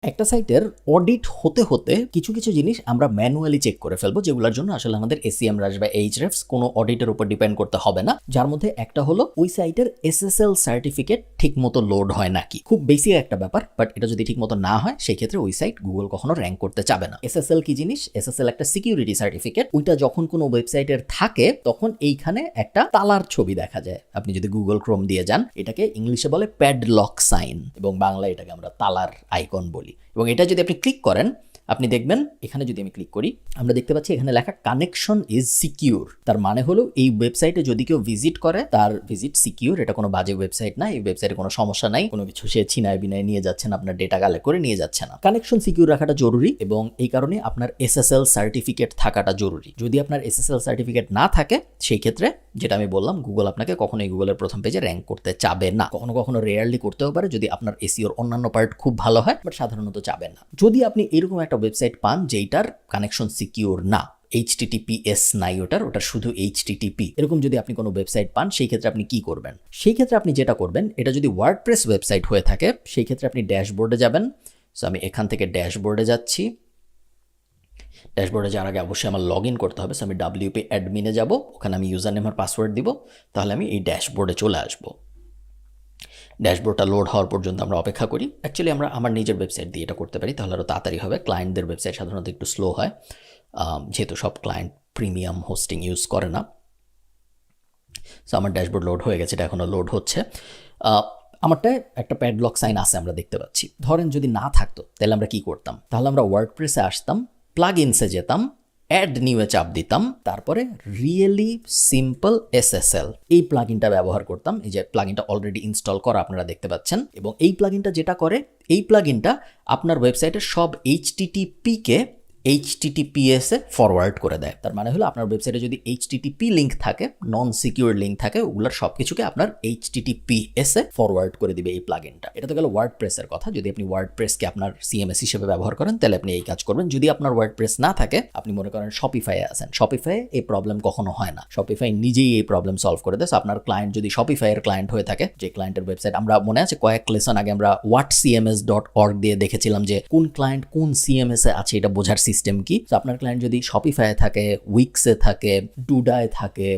একটা সাইটের অডিট হতে হতে কিছু কিছু জিনিস আমরা ম্যানুয়ালি চেক করে ফেলবো, যেগুলোর জন্য আসলে আমাদের এসিএম রাশ বা এইচরেফস কোনো অডিটের উপর ডিপেন্ড করতে হবে না। যার মধ্যে একটা হলো ওই সাইটের এসএসএল সার্টিফিকেট ঠিক মতো লোড হয় নাকি। খুব বেসিক একটা ব্যাপার, বাট এটা যদি ঠিক মতো না হয় সেই ক্ষেত্রে ওই সাইট গুগল কখনো র্যাঙ্ক করতে চাবে না। এসএসএল কি জিনিস? এসএসএল একটা সিকিউরিটি সার্টিফিকেট। ওইটা যখন কোনো ওয়েবসাইটের থাকে তখন এইখানে একটা তালার ছবি দেখা যায়। আপনি যদি গুগল ক্রোম দিয়ে যান, এটাকে ইংলিশে বলে প্যাডলক সাইন এবং বাংলায় এটাকে আমরা তালার আইকন বলি। এবং এটা যদি আপনি ক্লিক করেন, আপনি দেখবেন এখানে যদি আমি ক্লিক করি, আমরা দেখতে পাচ্ছি এখানে লেখা কানেকশন ইজ সিকিউর। তার মানে হলো এই ওয়েবসাইটে যদি কেউ ভিজিট করে তার ভিজিট সিকিউর। এটা কোনো বাজে ওয়েবসাইট না, এই ওয়েবসাইটে কোনো সমস্যা নাই, কোনো কিছু সে ছিনায় বিনায় নিয়ে যাচ্ছে না, আপনার ডেটা কালেক্ট করে নিয়ে যাচ্ছে না। কানেকশন সিকিউর রাখাটা জরুরি এবং এই কারণে আপনার এসএসএল সার্টিফিকেট থাকাটা জরুরি। যদি আপনার এসএসএল সার্টিফিকেট না থাকে সেই ক্ষেত্রে যেটা আমি বললাম, গুগল আপনাকে কখনোই গুগলের প্রথম পেজে র্যাঙ্ক করতে চাবে না। কখনো কখনো রেয়ারলি করতেও পারে যদি আপনার এসইওর অন্যান্য পার্ট খুব ভালো হয়, বাট সাধারণত চাবে না। যদি আপনি এরকম একটা ওয়েবসাইট পান যেটার কানেকশন সিকিউর না, HTTPS নাই ওটা শুধু HTTP, এরকম যদি আপনি কোনো ওয়েবসাইট পান সেই ক্ষেত্রে আপনি কি করবেন? সেই ক্ষেত্রে আপনি যেটা করবেন, এটা যদি ওয়ার্ডপ্রেস ওয়েবসাইট হয়ে থাকে সেই ক্ষেত্রে আপনি ড্যাশবোর্ডে যাবেন। সো আমি এখান থেকে ড্যাশবোর্ডে যাচ্ছি। ড্যাশবোর্ডে যাওয়ার আগে অবশ্যই আমার লগ ইন করতে হবে। সো আমি WP অ্যাডমিনে যাব, ওখানে আমি ইউজার নেম আর পাসওয়ার্ড দিব, তাহলে আমি এই ড্যাশবোর্ডে চলে আসবো। ড্যাশবোর্ডটা লোড হওয়ার পর্যন্ত আমরা অপেক্ষা করি। অ্যাকচুয়ালি আমরা আমার নিজের ওয়েবসাইট দিয়ে এটা করতে পারি, তাহলে আরও তাড়াতাড়ি হবে। ক্লায়েন্টদের ওয়েবসাইট সাধারণত একটু স্লো হয়, যেহেতু সব ক্লায়েন্ট প্রিমিয়াম হোস্টিং ইউজ করে না। সো আমার ড্যাশবোর্ড লোড হয়ে গেছে, এটা এখনও লোড হচ্ছে। আমারটায় একটা প্যাডলক সাইন আছে আমরা দেখতে পাচ্ছি। ধরেন যদি না থাকতো তাহলে আমরা কি করতাম? তাহলে আমরা ওয়ার্ডপ্রেসে আসতাম, প্লাগ ইনসে যেতাম, অ্যাড নিউয়ে চাপ দিতাম, তারপরে রিয়েলি সিম্পল এসএসএল এই প্লাগইনটা ব্যবহার করতাম। এই যে প্লাগইনটা অলরেডি ইনস্টল করা আপনারা দেখতে পাচ্ছেন। এবং এই প্লাগইনটা যেটা করে, এই প্লাগইনটা আপনার ওয়েবসাইটের সব HTTP-কে HTTPS এ ফরওয়ার্ড করে দেয়। তার মানে হলো আপনার ওয়েবসাইটে যদি HTTP লিঙ্ক থাকে, নন সিকিউর লিঙ্ক থাকে, ওগুলোর সব কিছুকে আপনার HTTPS এ ফরওয়ার্ড করে দিবে এই প্লাগইনটা। এটা তো গেল ওয়ার্ডপ্রেসের কথা। যদি আপনি ওয়ার্ডপ্রেসকে আপনার CMS হিসেবে ব্যবহার করেন তাহলে আপনি এই কাজ করবেন। যদি আপনার ওয়ার্ডপ্রেস না থাকে, আপনি মনে করেন শপিফাইয়ে আছেন, শপিফাইয়ে এই প্রবলেম কখনো হয় না। শপিফাই নিজেই এই প্রবলেম সলভ করে দেয়। আপনার ক্লায়েন্ট যদি শপিফাইয়ের ক্লায়েন্ট হয়ে থাকে, যে ক্লায়েন্টের ওয়েবসাইট আমরা মনে আছে কয়েক লেসন আগে আমরা whatcms.org দিয়ে দেখেছিলাম যে কোন ক্লায়েন্ট কোন CMS এ আছে এটা বোঝার সিস্টেম কি। আপনার ক্লায়েন্ট যদি শপিফাইয়ে থাকে, উইক্সে থাকে, ডুডায় থাকে,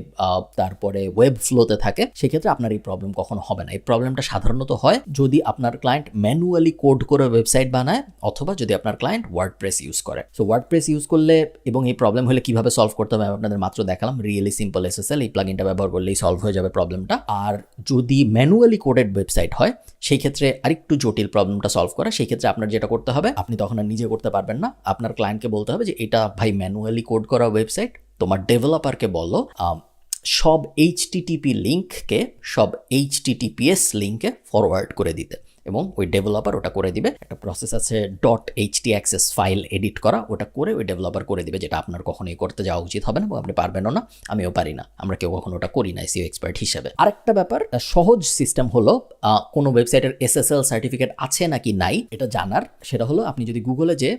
তারপরে ওয়েব ফ্লোতে থাকে, সেক্ষেত্রে আপনার এই প্রবলেম কখনো হবে না। এই প্রবলেমটা সাধারণত হয় যদি আপনার ক্লায়েন্ট ম্যানুয়ালি কোড করে ওয়েবসাইট বানায়, অথবা যদি আপনার ক্লায়েন্ট ওয়ার্ডপ্রেস ইউজ করে। সো ওয়ার্ডপ্রেস ইউজ করলে এবং এই প্রবলেম হলে কিভাবে সলভ করতে হবে আপনাদের মাত্র দেখালাম। রিয়েলি সিম্পল এসএসএল এই প্লাগইনটা ব্যবহার করলেই সলভ হয়ে যাবে প্রবলেমটা। আর যদি ম্যানুয়ালি কোডেড ওয়েবসাইট হয় সেই ক্ষেত্রে আরেকটু জটিল প্রবলেমটা সলভ করা। সেই ক্ষেত্রে আপনার যেটা করতে হবে, আপনি তখন আর নিজে করতে পারবেন না, আপনার ক্লায়েন্টকে বলতে হবে যে এটা ভাই ম্যানুয়ালি কোড করা ওয়েবসাইট, তোমার ডেভেলপারকে বলো সব HTTP লিঙ্ককে সব HTTPS লিঙ্কে ফরওয়ার্ড করে দিতে, এবং ওই ডেভেলপার ওটা করে দিবে। একটা প্রসেস আছে .htaccess ফাইল এডিট করা, ওটা করে ওই ডেভেলপার করে দিবে, যেটা আপনার কখনোই করতে যাওয়া উচিত হবে না এবং আপনি পারবেনও না, আমিও পারি না, আমরা কেউ কখনো ওটা করি না SEO এক্সপার্ট হিসেবে। আরেকটা ব্যাপার, সহজ সিস্টেম হলো কোনো ওয়েবসাইটের SSL সার্টিফিকেট আছে নাকি নাই এটা জানার। সেটা হলো আপনি যদি গুগলে যে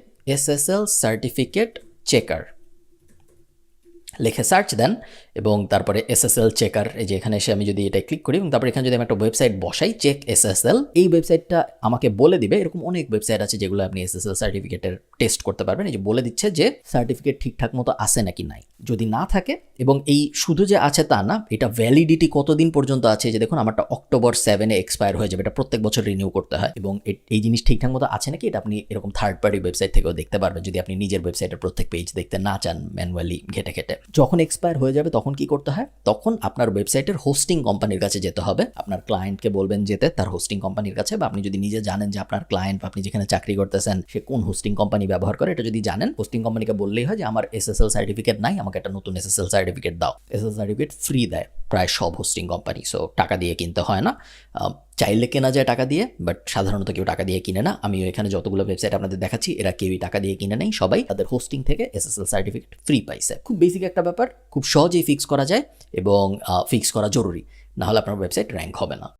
SSL সার্টিফিকেট চেকার লিখে সার্চ দেন এবং তারপরে SSL চেকার, এই যে এখানে এসে আমি যদি এটা ক্লিক করি এবং তারপরে এখানে যদি আমি একটা ওয়েবসাইট বসাই চেক SSL, এই ওয়েবসাইটটা আমাকে বলে দিবে। এরকম অনেক ওয়েবসাইট আছে যেগুলো আপনি SSL সার্টিফিকেটের টেস্ট করতে পারবেন। এই যে বলে দিচ্ছে যে সার্টিফিকেট ঠিকঠাক মতো আছে নাকি নাই। যদি না থাকে, এবং এই শুধু যে আছে তা না, এটা ভ্যালিডিটি কতদিন পর্যন্ত আছে, যে দেখুন আমারটা October 7 এক্সপায়ার হয়ে যাবে, এটা প্রত্যেক বছর রিনিউ করতে হয়। এবং এই জিনিস ঠিকঠাক মতো আছে নাকি এটা আপনি এরকম থার্ড পার্টি ওয়েবসাইট থেকেও দেখতে পারবেন, যদি আপনি নিজের ওয়েবসাইটের প্রত্যেক পেজ দেখতে না চান ম্যানুয়ালি ঘেটে ঘেটে। যখন এক্সপায়ার হয়ে যাবে তখন কি করতে হয়? তখন আপনার ওয়েবসাইটের হোস্টিং কোম্পানির কাছে যেতে হবে। আপনার ক্লায়েন্টকে বলবেন যেতে তার হোস্টিং কোম্পানির কাছে, বা আপনি যদি নিজে জানেন যে আপনার ক্লায়েন্ট বা আপনি যেখানে চাকরি করতেছেন সে কোন হোস্টিং কোম্পানি ব্যবহার করে, এটা যদি জানেন, হোস্টিং কোম্পানিকে বললেই হয় যে আমার SSL সার্টিফিকেট নাই, আমাকে একটা নতুন SSL সার্টিফিকেট দাও। SSL সার্টিফিকেট ফ্রি দেয় প্রায় সব হোস্টিং কোম্পানি, সো টাকা দিয়ে কিনতে হয় না। চাইলে কেনা যায় টাকা দিয়ে, বাট সাধারণত কেউ টাকা দিয়ে কিনে না। আমি এখানে যতগুলো ওয়েবসাইট আপনাদের দেখাচ্ছি এরা কেউই টাকা দিয়ে কিনে নেই, সবাই তাদের হোস্টিং থেকে SSL সার্টিফিকেট ফ্রি পাইছে। খুব বেসিক একটা ব্যাপার, খুব সহজেই ফিক্স করা যায় এবং ফিক্স করা জরুরি, না হলে আপনার ওয়েবসাইট র্যাঙ্ক হবে না।